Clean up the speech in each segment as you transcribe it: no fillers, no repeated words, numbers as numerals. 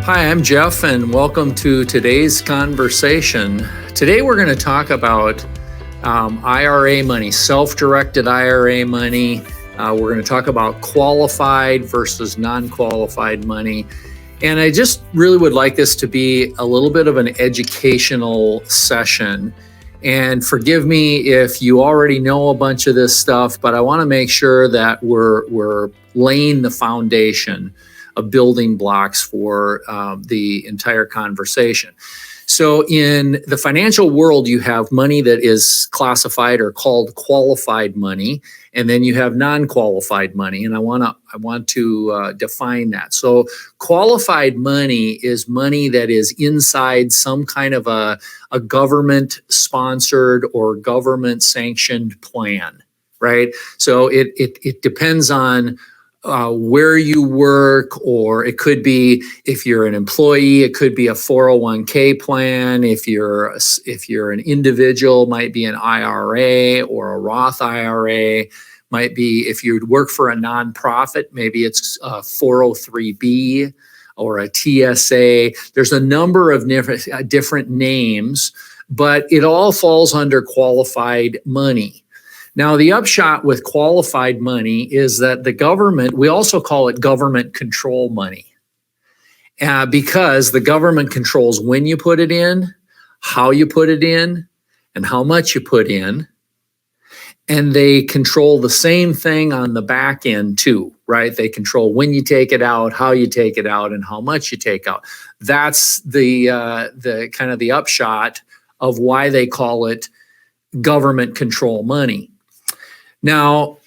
Hi, I'm Jeff, and welcome to today's conversation. Today we're going to talk about IRA money, self-directed IRA money. We're going to talk about qualified versus non-qualified money. And I just really would like this to be a little bit of an educational session. And forgive me if you already know a bunch of this stuff, but I want to make sure that we're laying the foundation of building blocks for the entire conversation. So in the financial world, you have money that is classified or called qualified money, and then you have non-qualified money. And I want to define that. So qualified money is money that is inside some kind of a government-sponsored or government-sanctioned plan, right? So it depends on where you work, or it could be, if you're an employee, it could be a 401k plan. If you're an individual, might be an IRA or a Roth IRA. Might be, if you work for a nonprofit, maybe it's a 403b or a TSA. There's a number of different names, but it all falls under qualified money. Now, the upshot with qualified money is that the government, we also call it government control money, because the government controls when you put it in, how you put it in, and how much you put in. And they control the same thing on the back end too, right? They control when you take it out, how you take it out, and how much you take out. That's the kind of the upshot of why they call it government control money. Now,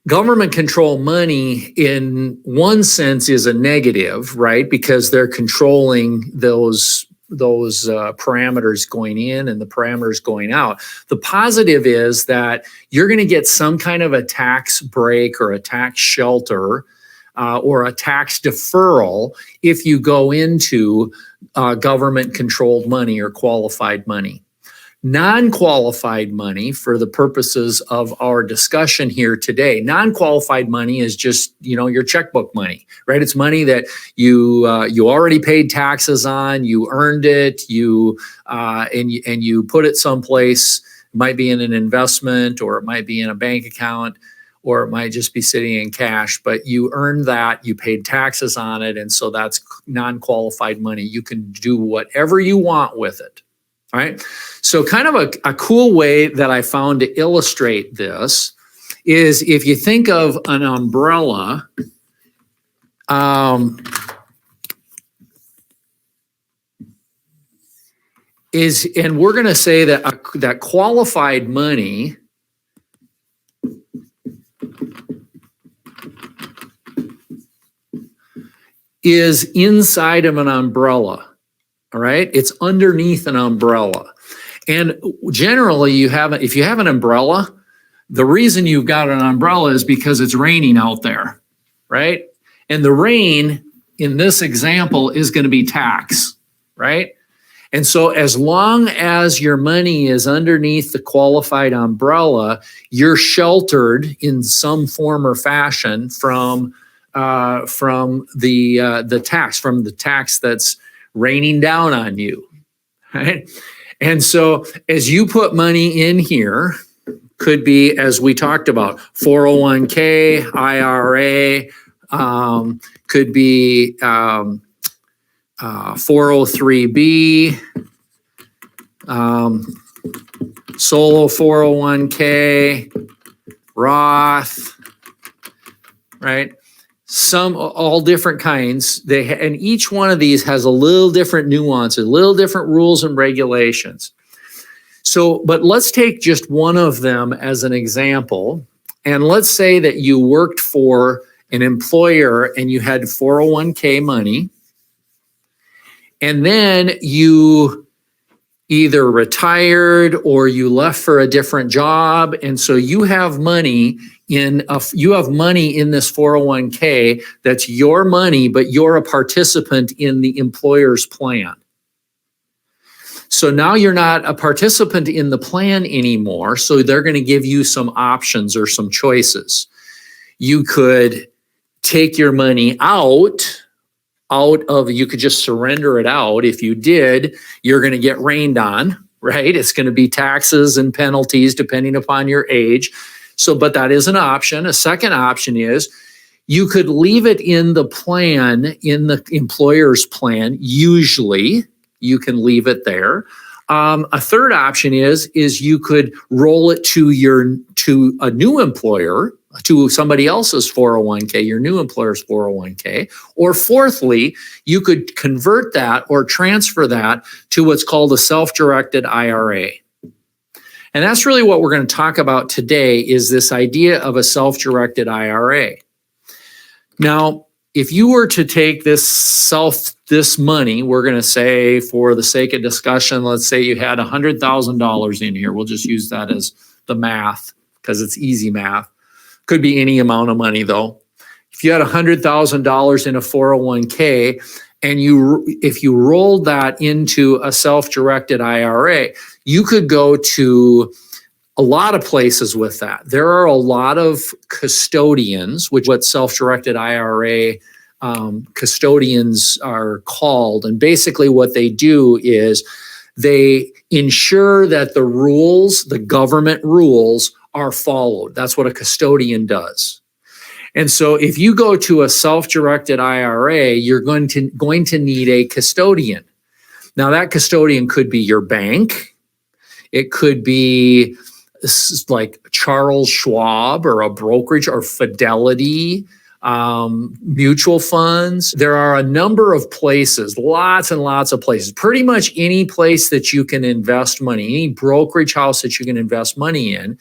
government control money in one sense is a negative, right? Because they're controlling those parameters going in and the parameters going out. The positive is that you're going to get some kind of a tax break or a tax shelter or a tax deferral if you go into government controlled money or qualified money. Non-qualified money, for the purposes of our discussion here today, non-qualified money is just, your checkbook money, right? It's money that you already paid taxes on, you earned it, and you put it someplace. It might be in an investment, or it might be in a bank account, or it might just be sitting in cash. But you earned that, you paid taxes on it, and so that's non-qualified money. You can do whatever you want with it. All right. So kind of a cool way that I found to illustrate this is, if you think of an umbrella, and we're going to say that qualified money is inside of an umbrella. All right, it's underneath an umbrella. And generally, if you have an umbrella, the reason you've got an umbrella is because it's raining out there, right? And the rain in this example is going to be tax, right? And so as long as your money is underneath the qualified umbrella, you're sheltered in some form or fashion from the tax that's raining down on you, right? And so as you put money in here, could be, as we talked about, 401k, IRA, could be 403b, solo 401k, Roth, right? All different kinds. And each one of these has a little different nuances, a little different rules and regulations. So, but let's take just one of them as an example. And let's say that you worked for an employer and you had 401k money, and then you either retired or you left for a different job. And so you have money in this 401k that's your money, but you're a participant in the employer's plan. So now you're not a participant in the plan anymore. So they're going to give you some options or some choices. You could take your money out you could just surrender it out. If you did, you're going to get rained on, right? It's going to be taxes and penalties depending upon your age. So, but that is an option. A second option is you could leave it in the plan, in the employer's plan. Usually you can leave it there. A third option is you could roll it to a new employer, to somebody else's 401k, your new employer's 401k. Or fourthly, you could convert that or transfer that to what's called a self-directed IRA. And that's really what we're going to talk about today, is this idea of a self-directed IRA. Now, if you were to take this money, we're going to say, for the sake of discussion, let's say you had $100,000 in here. We'll just use that as the math because it's easy math. Could be any amount of money though. If you had $100,000 in a 401k and if you rolled that into a self-directed IRA, you could go to a lot of places with that. There are a lot of custodians, which what self-directed IRA custodians are called. And basically what they do is they ensure that the rules, the government rules, are followed. That's what a custodian does. And so if you go to a self-directed IRA, you're going to need a custodian. Now that custodian could be your bank. It could be like Charles Schwab or a brokerage or Fidelity, mutual funds. There are a number of places, lots and lots of places, pretty much any place that you can invest money, any brokerage house that you can invest money in.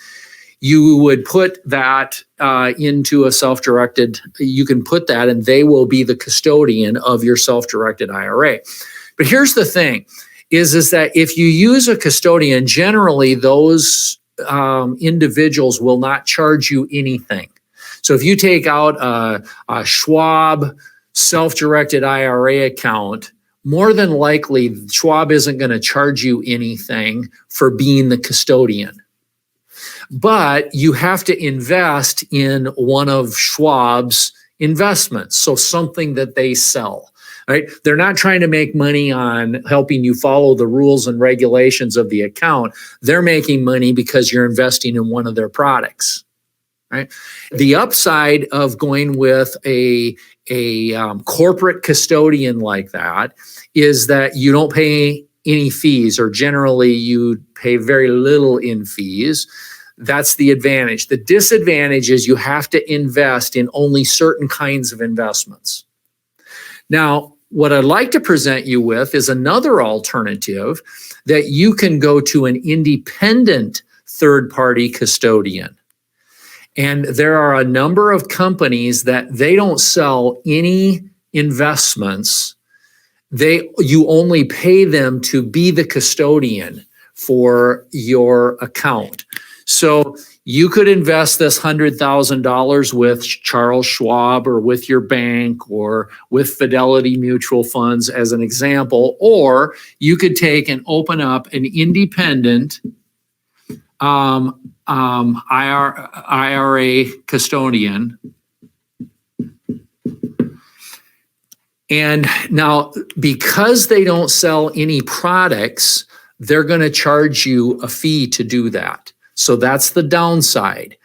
You would put that into a self-directed, you can put that and they will be the custodian of your self-directed IRA. But here's the thing, is that if you use a custodian, generally those individuals will not charge you anything. So if you take out a Schwab self-directed IRA account, more than likely Schwab isn't going to charge you anything for being the custodian. But you have to invest in one of Schwab's investments, so something that they sell. Right? They're not trying to make money on helping you follow the rules and regulations of the account. They're making money because you're investing in one of their products. Right? The upside of going with a corporate custodian like that is that you don't pay any fees, or generally you pay very little in fees. That's the advantage. The disadvantage is you have to invest in only certain kinds of investments. Now, what I'd like to present you with is another alternative that you can go to an independent third-party custodian. And there are a number of companies that they don't sell any investments. You only pay them to be the custodian for your account. So you could invest this $100,000 with Charles Schwab or with your bank or with Fidelity Mutual Funds as an example, or you could take and open up an independent IRA custodian. And now, because they don't sell any products, they're going to charge you a fee to do that. So that's the downside.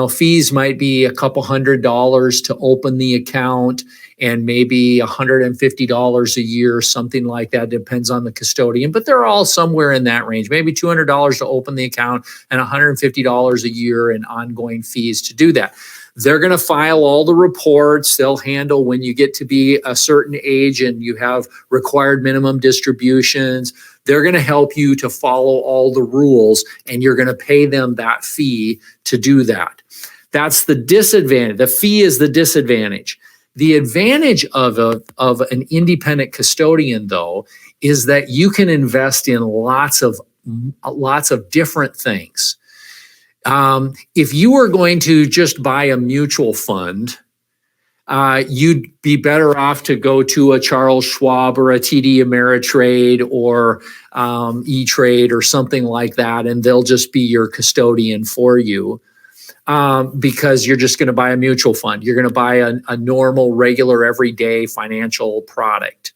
Fees might be a couple $100 to open the account and maybe $150 a year, something like that. Depends on the custodian, but they're all somewhere in that range. Maybe $200 to open the account and $150 a year in ongoing fees to do that. They're going to file all the reports. They'll handle when you get to be a certain age and you have required minimum distributions. They're going to help you to follow all the rules, and you're going to pay them that fee to do that. That's the disadvantage. The fee is the disadvantage. The advantage of an independent custodian, though, is that you can invest in lots of different things. If you were going to just buy a mutual fund, you'd be better off to go to a Charles Schwab or a TD Ameritrade or E-Trade or something like that, and they'll just be your custodian for you. because you're just going to buy a mutual fund. You're going to buy a normal, regular, everyday financial product.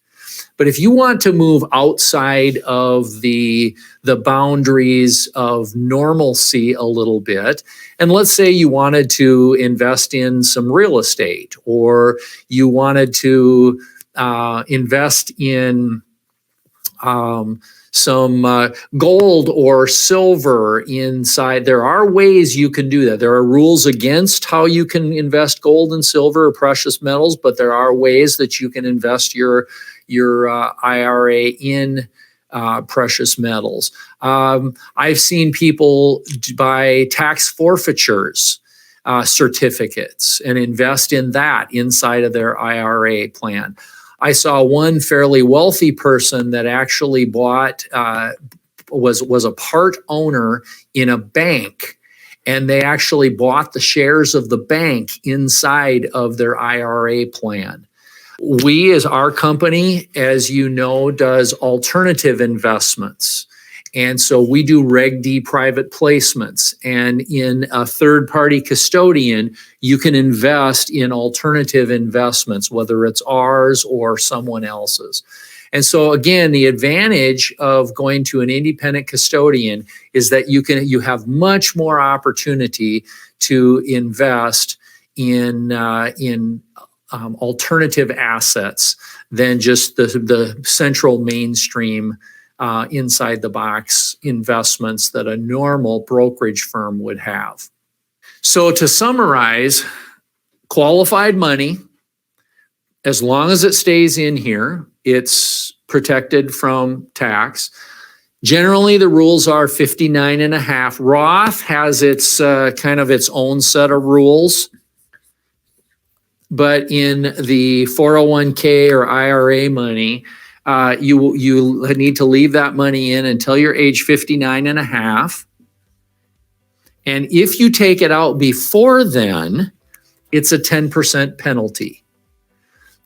But if you want to move outside of the boundaries of normalcy a little bit, and let's say you wanted to invest in some real estate, or you wanted to invest in some gold or silver inside. There are ways you can do that. There are rules against how you can invest gold and silver or precious metals, but there are ways that you can invest your IRA in precious metals. I've seen people buy tax forfeitures certificates and invest in that inside of their IRA plan. I saw one fairly wealthy person that actually bought, was a part owner in a bank, and they actually bought the shares of the bank inside of their IRA plan. We, as our company, as you know, does alternative investments. And so we do Reg D private placements. And in a third-party custodian, you can invest in alternative investments, whether it's ours or someone else's. And so again, the advantage of going to an independent custodian is that you have much more opportunity to invest in alternative assets than just the central mainstream inside the box investments that a normal brokerage firm would have. So to summarize, qualified money, as long as it stays in here, it's protected from tax. Generally, the rules are 59.5. Roth has its kind of its own set of rules. But in the 401k or IRA money, you need to leave that money in until you're age 59.5. And if you take it out before then, it's a 10% penalty.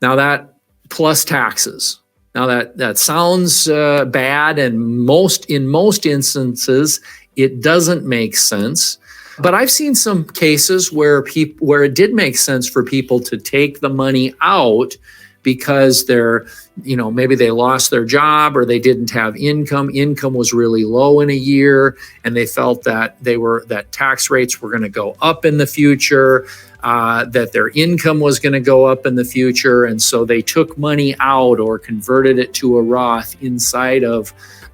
Now that plus taxes. Now that sounds bad, and in most instances, it doesn't make sense. But I've seen some cases where it did make sense for people to take the money out because maybe they lost their job or they didn't have income. Income was really low in a year, and they felt that that tax rates were going to go up in the future, that their income was going to go up in the future, and so they took money out or converted it to a Roth inside of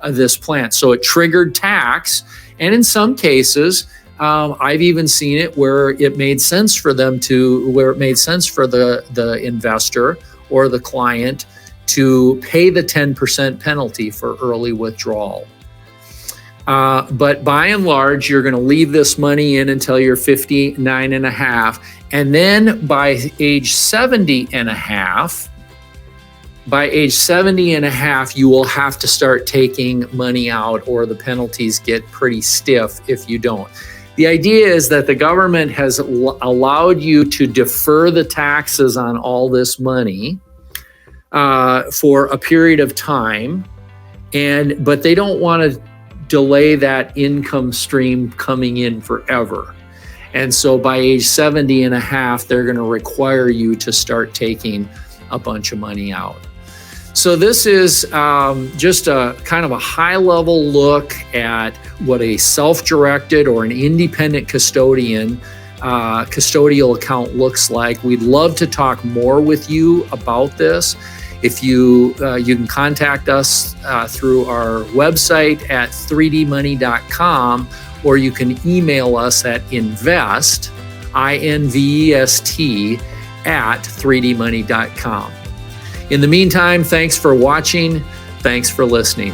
this plan. So it triggered tax, and in some cases, I've even seen it where it made sense for the investor or the client to pay the 10% penalty for early withdrawal. But by and large, you're going to leave this money in until you're 59.5. And then by age 70.5, you will have to start taking money out, or the penalties get pretty stiff if you don't. The idea is that the government has allowed you to defer the taxes on all this money for a period of time, but they don't want to delay that income stream coming in forever. And so by age 70.5, they're going to require you to start taking a bunch of money out. So this is just a kind of a high-level look at what a self-directed or an independent custodial account looks like. We'd love to talk more with you about this. If you can contact us through our website at 3dmoney.com, or you can email us at invest, INVEST, at 3dmoney.com. In the meantime, thanks for watching. Thanks for listening.